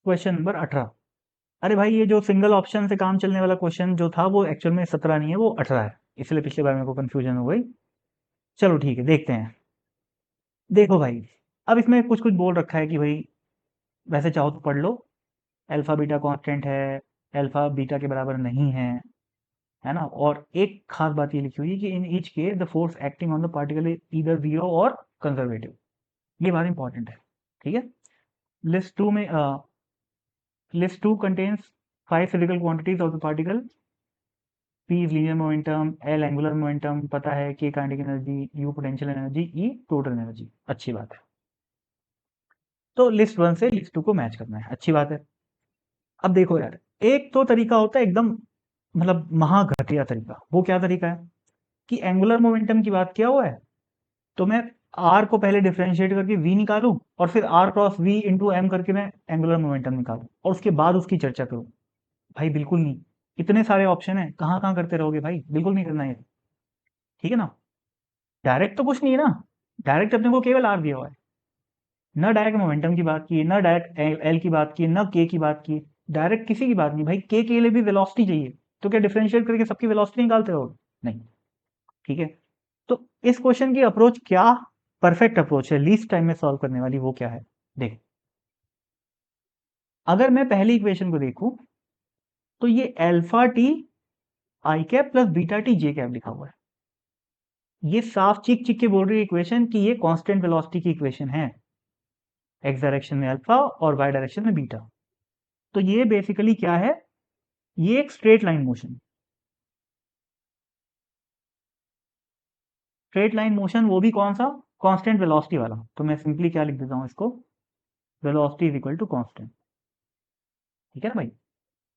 Question number 18। अरे भाई, ये जो सिंगल ऑप्शन से काम चलने वाला क्वेश्चन जो था वो एक्चुअल में 17 नहीं है, वो 18 है, इसलिए पिछली बार मेरे को कंफ्यूजन हो गई। चलो ठीक है, देखते हैं। देखो भाई, अब इसमें कुछ कुछ बोल रखा है कि भाई वैसे चाहो तो पढ़ लो। अल्फा बीटा कांस्टेंट है, अल्फा बीटा के बराबर नहीं है ना। और एक खास बात ये लिखी हुई है कि in each case the force acting on the particle is either zero or conservative. ये बात इंपॉर्टेंट है, ठीक है। लिस्ट टू में list two contains 5 physical quantities of the particle। P is linear momentum, L angular momentum पता है, K kinetic energy, U potential energy, E total energy। अच्छी बात है। तो लिस्ट वन से लिस्ट टू को मैच करना है, अच्छी बात है। अब देखो यार, एक तो तरीका होता है एकदम मतलब महाघटिया तरीका। वो क्या तरीका है कि एंगुलर मोमेंटम की बात किया हुआ है तो मैं आर को पहले डिफरेंशिएट करके वी निकालूं और फिर R cross V into M करके मैं एंगुलर मोमेंटम निकालूं और उसके बाद उसकी चर्चा करूं। भाई बिल्कुल नहीं। इतने सारे ऑप्शन है, कहाँ कहाँ करते रहोगे भाई, बिल्कुल नहीं करना है। ठीक है ना। डायरेक्ट तो कुछ नहीं है ना। डायरेक्ट अपने को केवल आर दिया हुआ है। न डायरेक्ट मोमेंटम की बात की, न डायरेक्ट एल की बात की, न के की बात की। डायरेक्ट किसी की बात नहीं भाई। के लिए भी वेलोसिटी चाहिए, तो क्या डिफरेंशिएट करके सबकी वेलोसिटी निकालते रहोगे? नहीं। ठीक है। तो इस क्वेश्चन की अप्रोच क्या परफेक्ट अप्रोच है लीस्ट टाइम में सॉल्व करने वाली, वो क्या है? देख, अगर मैं पहली इक्वेशन को देखूं तो ये alpha T I cap plus beta T J cap लिखा हुआ है। ये साफ चिक चिक के बोल रही इक्वेशन कि ये कांस्टेंट वेलोसिटी की इक्वेशन है। एक्स डायरेक्शन में अल्फा और वाई डायरेक्शन में बीटा। तो ये बेसिकली क्या है? ये एक straight line motion. Straight line motion, वो भी कौन सा? कांस्टेंट वेलोसिटी वाला। तो मैं सिंपली क्या लिख देता हूं इसको, velocity is equal to constant. ठीक है ना भाई।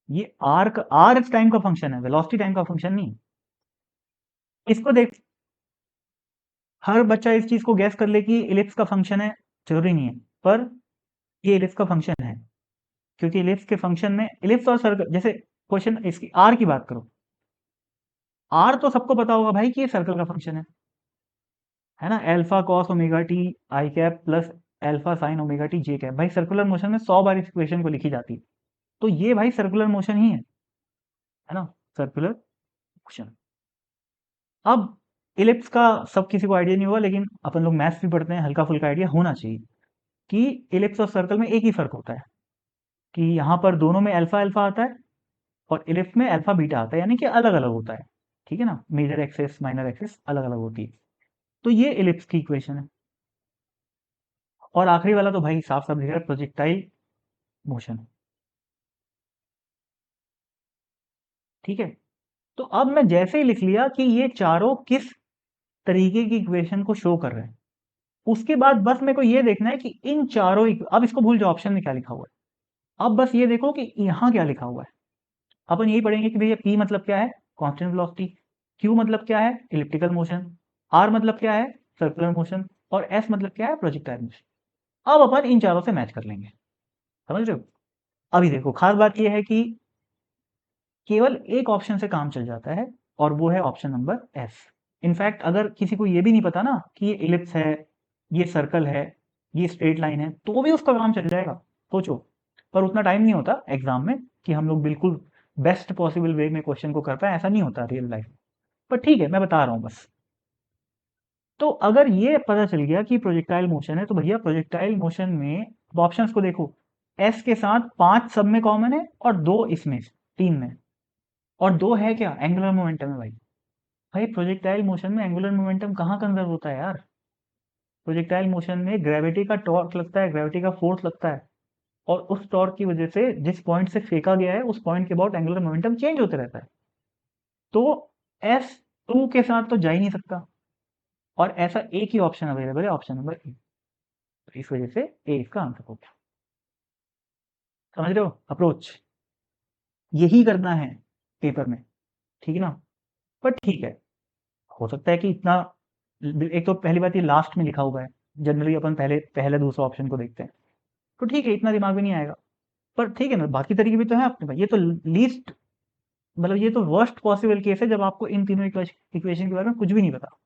ये आर टाइम का फंक्शन है, वेलोसिटी टाइम का फंक्शन नहीं। इसको देख, हर बच्चा इस चीज को गैस कर ले कि इलिप्स का फंक्शन है। जरूरी नहीं है, पर ये इलिप्स का फंक्शन है। क्योंकि इलिप्स के फंक्शन में इलिप्स और सर्कल, जैसे क्वेश्चन इसकी आर की बात करो, आर तो सबको पता होगा भाई कि ये सर्कल का फंक्शन है ना। Alpha cos omega T I cap plus alpha sine omega T J cap. भाई सर्कुलर मोशन में 100 बार इस इक्वेशन को लिखी जाती है। तो ये भाई सर्कुलर मोशन ही है ना, सर्कुलर मोशन। अब इलिप्स का सब किसी को आइडिया नहीं होगा, लेकिन अपन लोग मैथ्स भी पढ़ते हैं, हल्का फुल्का आइडिया होना चाहिए कि इलिप्स और सर्कल में एक ही फर्क होता है कि यहाँ पर दोनों में अल्फा अल्फा आता है और इलिप्स में अल्फा बीटा आता है, यानी कि अलग अलग होता है। ठीक है ना, मेजर एक्सेस माइनर एक्सेस अलग अलग होती है। तो ये इलिप्स की इक्वेशन है। और आखिरी वाला तो भाई साफ साफ दिख रहा है, प्रोजेक्टाइल मोशन। ठीक है। तो अब मैं जैसे ही लिख लिया कि ये चारों किस तरीके की इक्वेशन को शो कर रहे हैं, उसके बाद बस मेरे को ये देखना है कि इन चारों अब इसको भूल जाओ ऑप्शन में क्या लिखा हुआ है। अब बस ये देखो कि यहाँ क्या लिखा हुआ है। अपन यही पढ़ेंगे कि भैया पी मतलब क्या है, कांस्टेंट वेलोसिटी। क्यू मतलब क्या है, इलिप्टिकल मोशन। आर मतलब क्या है, सर्कुलर मोशन। और एस मतलब क्या है, प्रोजेक्टाइल मोशन। अब अपन इन चारों से मैच कर लेंगे। समझ रहे हो? अभी देखो, खास बात यह है कि केवल एक ऑप्शन से काम चल जाता है, और वो है ऑप्शन नंबर एस। इनफैक्ट अगर किसी को ये भी नहीं पता ना कि ये इलिप्स है, ये सर्कल है, ये स्ट्रेट लाइन है, तो भी उसका काम चल जाएगा। सोचो। पर उतना टाइम नहीं होता एग्जाम में कि हम लोग बिल्कुल बेस्ट पॉसिबल वे में क्वेश्चन को कर पाए, ऐसा नहीं होता रियल लाइफ में। पर ठीक है, मैं बता रहा हूँ बस। तो अगर ये पता चल गया कि प्रोजेक्टाइल मोशन है, तो भैया प्रोजेक्टाइल मोशन में ऑप्शंस को देखो। एस के साथ 5 सब में कॉमन है और 2 इसमें, 3 में। और 2 है क्या, एंगुलर मोमेंटम है भाई। भाई प्रोजेक्टाइल मोशन में एंगुलर मोमेंटम कहाँ कंजर्व होता है यार? प्रोजेक्टाइल मोशन में ग्रेविटी का टॉर्क लगता है, ग्रेविटी का फोर्स लगता है। और उस टॉर्क की वजह से जिस पॉइंट से फेंका गया है उस पॉइंट के अबाउट एंगुलर मोमेंटम चेंज होते रहता है। तो एस टू के साथ तो जा ही नहीं सकता। और ऐसा एक ही ऑप्शन अवेलेबल है, ऑप्शन नंबर ए। तो इस वजह से ए इसका आंसर हो गया। समझ रहे हो अप्रोच? यही करना है पेपर में। ठीक है ना। पर ठीक है, हो सकता है कि इतना, एक तो पहली बात ये लास्ट में लिखा हुआ है। जनरली अपन पहले पहले दूसरा ऑप्शन को देखते हैं, तो ठीक है, इतना दिमाग में नहीं आएगा। पर ठीक है ना, बाकी तरीके भी तो है अपने पास। ये तो लीस्ट, मतलब ये तो वर्स्ट पॉसिबल केस है जब आपको इन तीनों इक्वेशन के बारे में कुछ भी नहीं पता,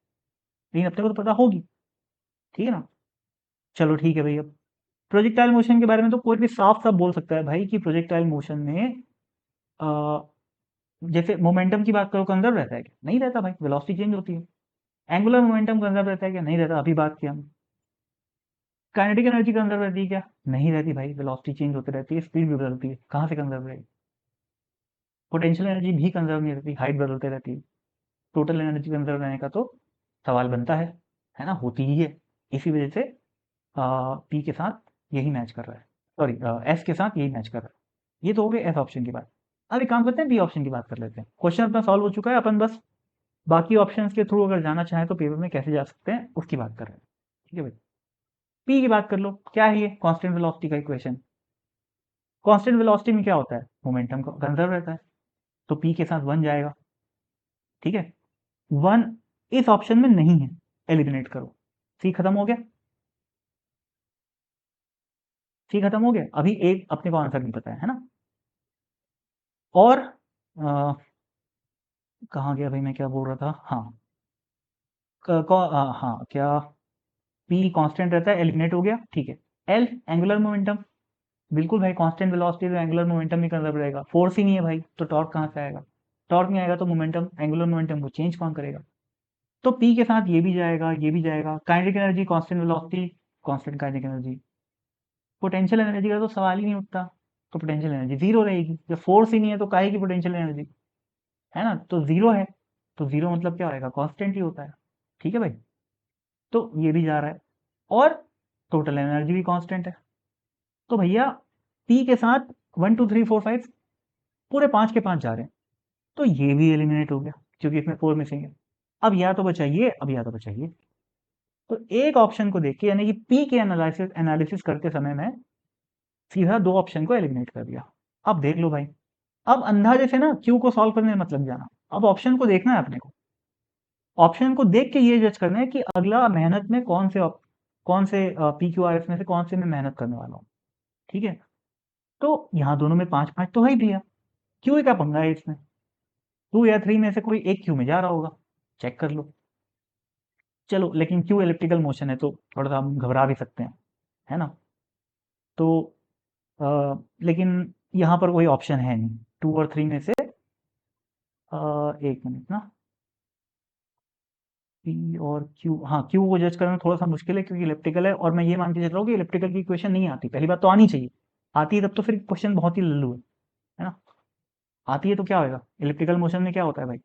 लेकिन अपने को तो पता होगी। ठीक है ना। चलो ठीक है भाई। अब प्रोजेक्टाइल मोशन के बारे में तो कोई भी साफ साफ बोल सकता है भाई कि प्रोजेक्टाइल मोशन में जैसे मोमेंटम की बात करो, कंजर्व रहता है क्या? नहीं रहता भाई, वेलोसिटी चेंज होती है। एंगुलर मोमेंटम कंजर्व रहता है क्या? नहीं रहता, अभी बात किया हमने। काइनेटिक एनर्जी कंजर्व रहती है क्या? नहीं रहती भाई, वेलोसिटी चेंज होती रहती है, स्पीड भी बदलती है, कहाँ से कंजर्व रहेगी? पोटेंशियल एनर्जी भी कंजर्व नहीं रहती, हाइट बदलते रहती है। टोटल एनर्जी कंजर्व रहने का तो सवाल बनता है ना? होती ही है। इसी वजह से पी के साथ यही मैच कर रहा है, सॉरी एस के साथ यही मैच कर रहा है। ये तो हो गए एस ऑप्शन की बात। अब एक काम करते हैं, बी ऑप्शन की बात कर लेते हैं। क्वेश्चन अपना सॉल्व हो चुका है, अपन बस बाकी ऑप्शंस के थ्रू अगर जाना चाहें तो पेपर में कैसे जा सकते हैं उसकी बात कर रहे हैं। ठीक है भाई, पी की बात कर लो। क्या है ये? कांस्टेंट वेलोसिटी का इक्वेशन। कांस्टेंट वेलोसिटी में क्या होता है? मोमेंटम कंजर्व रहता है, तो पी के साथ 1 जाएगा। ठीक है, 1 इस ऑप्शन में नहीं है, एलिमिनेट करो। सी खत्म हो गया, सी खत्म हो गया। अभी एक अपने को आंसर नहीं पता है ना? और कहाँ गया भाई, मैं क्या बोल रहा था? हाँ, हाँ, क्या पी कांस्टेंट रहता है, एलिमिनेट हो गया। ठीक है, एल एंगुलर मोमेंटम। बिल्कुल भाई, कांस्टेंट वेलोसिटी तो एंगुलर मोमेंटम ही कंजर्व रहेगा। फोर्स ही नहीं है भाई, तो टॉर्क कहाँ से आएगा? टॉर्क नहीं आएगा तो मोमेंटम, एंगुलर मोमेंटम को चेंज कौन करेगा? तो पी के साथ ये भी जाएगा, ये भी जाएगा। Kinetic energy constant velocity, constant kinetic energy. Potential energy का तो सवाल ही नहीं उठता, तो पोटेंशियल एनर्जी जीरो रहेगी। जब फोर्स ही नहीं है तो काहे की पोटेंशियल एनर्जी, है ना? तो जीरो है, तो जीरो मतलब क्या होएगा? कांस्टेंट ही होता है। ठीक है भाई, तो ये भी जा रहा है, और टोटल एनर्जी भी कांस्टेंट है। तो भैया पी के साथ 1 2 3 4 5 पूरे 5 के 5 जा रहे हैं, तो ये भी एलिमिनेट हो गया क्योंकि इसमें 4 मिसिंग है। अब या तो बचाइए, अब या तो बचाइए। तो एक ऑप्शन को देख के, यानी कि पी के एनालिसिस एनालिसिस करते समय में सीधा 2 ऑप्शन को एलिमिनेट कर दिया। अब देख लो भाई, अब अंधा जैसे ना क्यू को सॉल्व करने में मत लग जाना। अब ऑप्शन को देखना है अपने को, ऑप्शन को देख के ये जज करना है कि अगला मेहनत में कौन से पी क्यू आर एस में से कौन से में मेहनत करने वाला हूँ। ठीक है, तो यहाँ दोनों में 5 5 तो है ही भैया। क्यू का पंगा है इसमें, 2 या 3 में से कोई एक क्यू में जा रहा होगा, चेक कर लो। चलो, लेकिन क्यू इलेक्ट्रिकल मोशन है तो थोड़ा सा हम घबरा भी सकते हैं, है ना? तो लेकिन यहाँ पर कोई ऑप्शन है नहीं 2 और 3 में से। एक मिनट ना, पी और क्यू, हाँ क्यू को जज करना थोड़ा सा मुश्किल है क्योंकि इलेक्ट्रिकल है, और मैं ये मान के चल रहा हूँ कि इलेक्ट्रिकल की इक्वेशन नहीं आती। पहली बात तो आनी चाहिए, आती है तब तो फिर क्वेश्चन बहुत ही लल्लू है ना? आती है तो क्या होएगा? इलेक्ट्रिकल मोशन में क्या होता है भाई?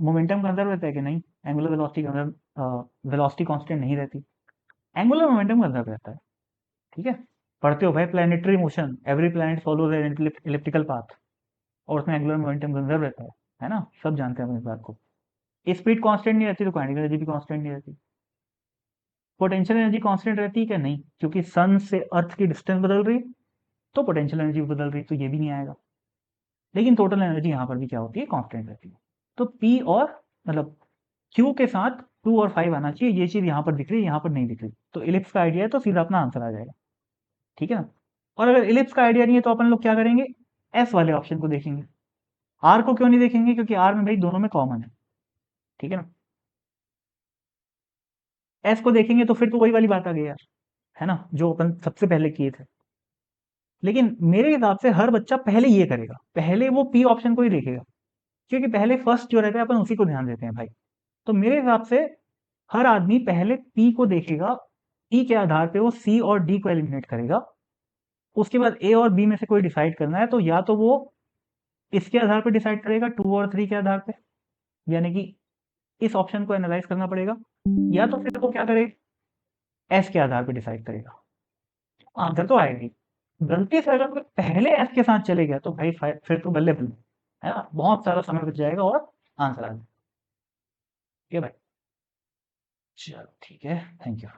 मोमेंटम कंजर्व रहता है कि नहीं? Angular velocity conserve, velocity constant नहीं रहती, एंगुलर मोमेंटम कंजर्व रहता है। ठीक है, पढ़ते हो भाई planetary motion, every planet follows an elliptical path, और उसमें एंगुलर मोमेंटम कंजर्व रहता है ना? सब जानते हैं हम इस बात को। स्पीड कांस्टेंट नहीं रहती तो काइनेटिक एनर्जी भी कांस्टेंट नहीं रहती। पोटेंशियल एनर्जी कांस्टेंट रहती है क्या? नहीं, क्योंकि सन से अर्थ की डिस्टेंस बदल रही है, तो पोटेंशियल एनर्जी बदल रही है, तो ये भी नहीं आएगा। लेकिन टोटल एनर्जी यहाँ पर भी क्या होती है? कांस्टेंट रहती है। तो पी और मतलब क्यू के साथ 2 और 5 आना चाहिए, ये चीज़ यहाँ पर दिख रही है, यहाँ पर नहीं दिख रही, तो इलिप्स का आइडिया है तो सीधा अपना आंसर आ जाएगा। ठीक है ना? और अगर इलिप्स का आइडिया नहीं है तो अपन लोग क्या करेंगे? एस वाले ऑप्शन को देखेंगे। आर को क्यों नहीं देखेंगे? क्योंकि आर में भाई दोनों में कॉमन है। ठीक है ना? एस को देखेंगे तो फिर तो वही वाली बात आ गई यार, है ना, जो अपन सबसे पहले किए थे। लेकिन मेरे हिसाब से हर बच्चा पहले ये करेगा, पहले वो पी ऑप्शन को ही देखेगा, क्योंकि पहले फर्स्ट जो रहता है अपन उसी को ध्यान देते हैं भाई। तो मेरे हिसाब से हर आदमी पहले पी को देखेगा, पी के आधार पे वो सी और डी को एलिमिनेट करेगा। उसके बाद ए और बी में से कोई डिसाइड करना है तो या तो वो इसके आधार पे डिसाइड करेगा, 2 और 3 के आधार पे, यानी कि इस ऑप्शन को एनालाइज करना पड़ेगा, या तो फिर वो क्या करेगा? एस के आधार पे डिसाइड करेगा। आंसर तो आएगा ही। गलती से अगर कोई पहले एस के साथ चले गया तो भाई फिर तो बल्ले बल्ले, है ना? बहुत सारा समय बच जाएगा और आंसर आ जाएगा। ठीक है भाई, चलो ठीक है, थैंक यू।